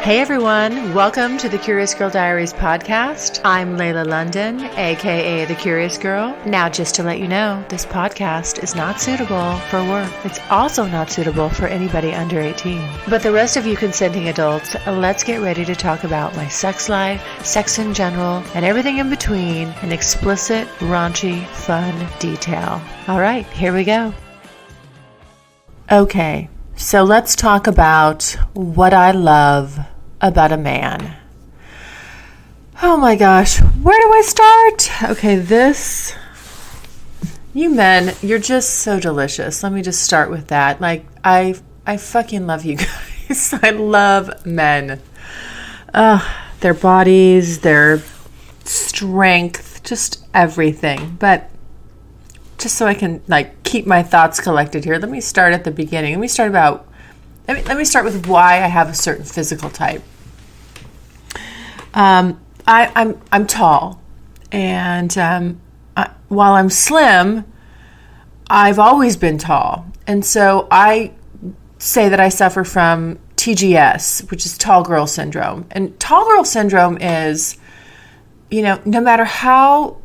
Hey everyone, welcome to the Curious Girl Diaries podcast. I'm Layla London, aka The Curious Girl. Now, just to let you know, this podcast is not suitable for work. It's also not suitable for anybody under 18. But the rest of you consenting adults, let's get ready to talk about my sex life, sex in general, and everything in between in explicit, raunchy, fun detail. All right, here we go. Okay, so let's talk about what I love about a man. Oh my gosh, where do I start? Okay, you men, you're just so delicious. Let me just start with that. Like, I fucking love you guys. I love men. Their bodies, their strength, just everything. But just so I can keep my thoughts collected here, let me start at the beginning. Let me start with why I have a certain physical type. I'm tall, and while I'm slim, I've always been tall, and so I say that I suffer from TGS, which is tall girl syndrome. And tall girl syndrome is, no matter how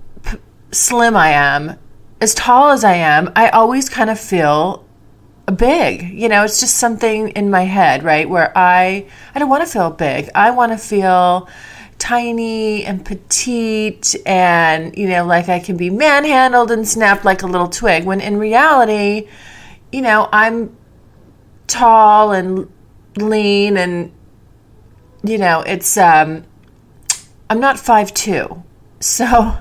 slim I am, as tall as I am, I always kind of feel big. It's just something in my head, right? Where I don't want to feel big. I want to feel tiny and petite and, like I can be manhandled and snapped like a little twig. When in reality, I'm tall and lean and, it's, I'm not 5'2". So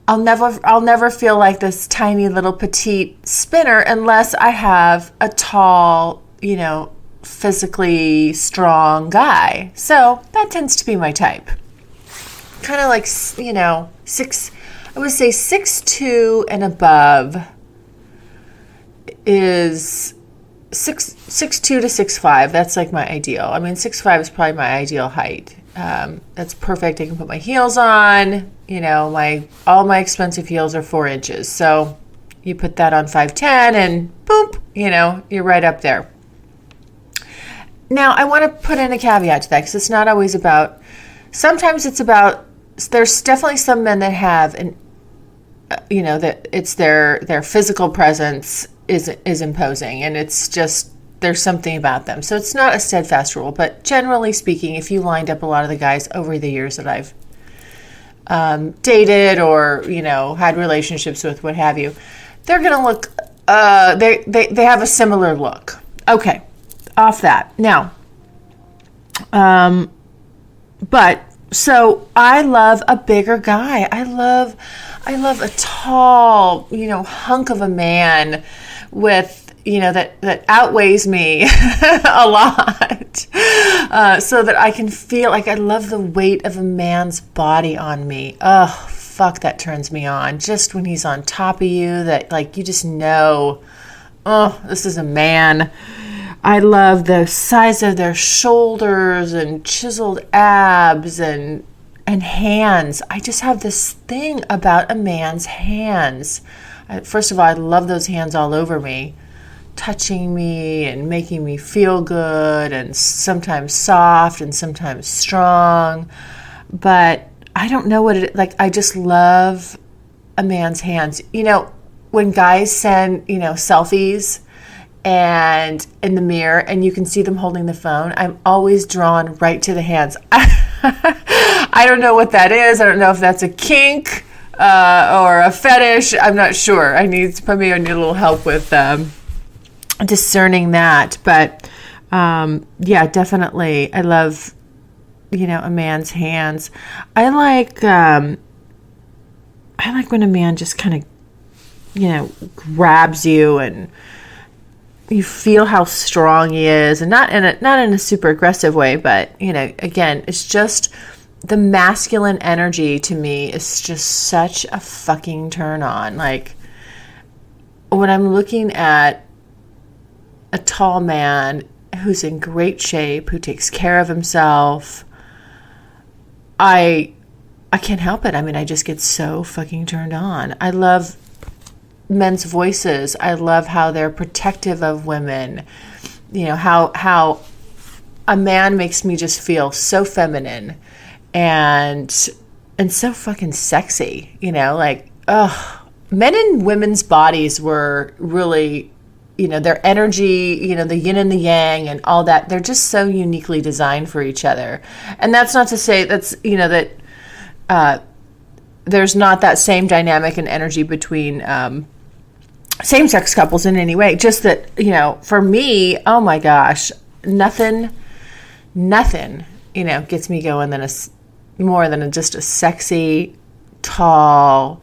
I'll never feel like this tiny little petite spinner unless I have a tall, physically strong guy. So that tends to be my type. Kind of like, I would say 6'2" and above is 6'2" to 6'5". That's like my ideal. I mean, 6'5" is probably my ideal height. That's perfect. I can put my heels on. All my expensive heels are 4 inches. So you put that on 5'10" and boop, you're right up there. Now, I want to put in a caveat to that because it's not always about, sometimes it's about, there's definitely some men that have, that it's their physical presence is imposing, and it's just, there's something about them. So it's not a steadfast rule, but generally speaking, if you lined up a lot of the guys over the years that I've dated or, had relationships with, what have you, they're going to look, they have a similar look. Okay. Off that. Now, so I love a bigger guy. I love a tall, hunk of a man with, that outweighs me a lot, so that I can feel like I love the weight of a man's body on me. Oh, fuck, that turns me on. Just when he's on top of you, that you just know, oh, this is a man. I love the size of their shoulders and chiseled abs and hands. I just have this thing about a man's hands. First of all, I love those hands all over me, touching me and making me feel good, and sometimes soft and sometimes strong. But I don't know what I just love a man's hands. When guys send, selfies, and in the mirror, and you can see them holding the phone, I'm always drawn right to the hands. I don't know what that is. I don't know if that's a kink or a fetish. I'm not sure. I need a little help with discerning that. But yeah, definitely, I love a man's hands. I like when a man just kind of grabs you and you feel how strong he is, and not in a super aggressive way, but again, it's just the masculine energy to me is just such a fucking turn on. Like, when I'm looking at a tall man who's in great shape, who takes care of himself, I can't help it. I mean, I just get so fucking turned on. I love men's voices. I love how they're protective of women. How a man makes me just feel so feminine and so fucking sexy, like, men and women's bodies were really, their energy, the yin and the yang and all that, they're just so uniquely designed for each other. And that's not to say that's, that there's not that same dynamic and energy between same-sex couples in any way. Just that, for me, oh my gosh, nothing, gets me going than more than just a sexy, tall,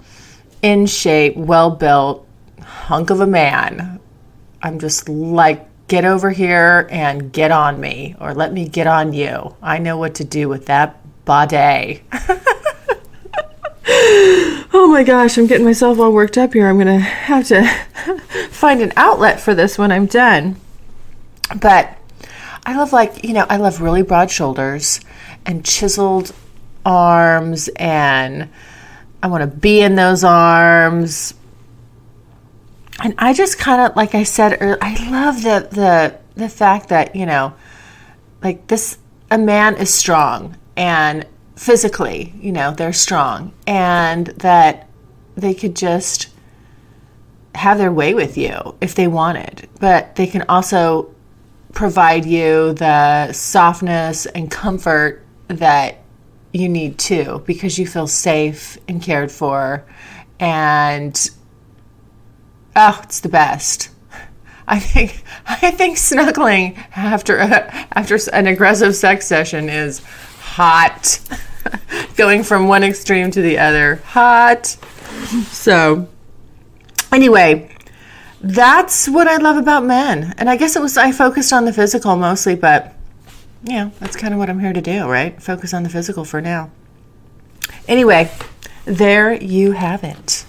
in shape, well-built hunk of a man. I'm just like, get over here and get on me, or let me get on you. I know what to do with that body. Oh my gosh, I'm getting myself all worked up here. I'm going to have to find an outlet for this when I'm done. But I love I love really broad shoulders and chiseled arms, and I want to be in those arms. And I just kind of, like I said earlier, I love the fact that, a man is strong, and physically, they're strong, and that they could just have their way with you if they wanted, but they can also provide you the softness and comfort that you need too, because you feel safe and cared for, and it's the best. I think snuggling after an aggressive sex session is hot. Going from one extreme to the other. Hot. So, anyway, that's what I love about men. And I guess I focused on the physical mostly, but, that's kind of what I'm here to do, right? Focus on the physical for now. Anyway, there you have it.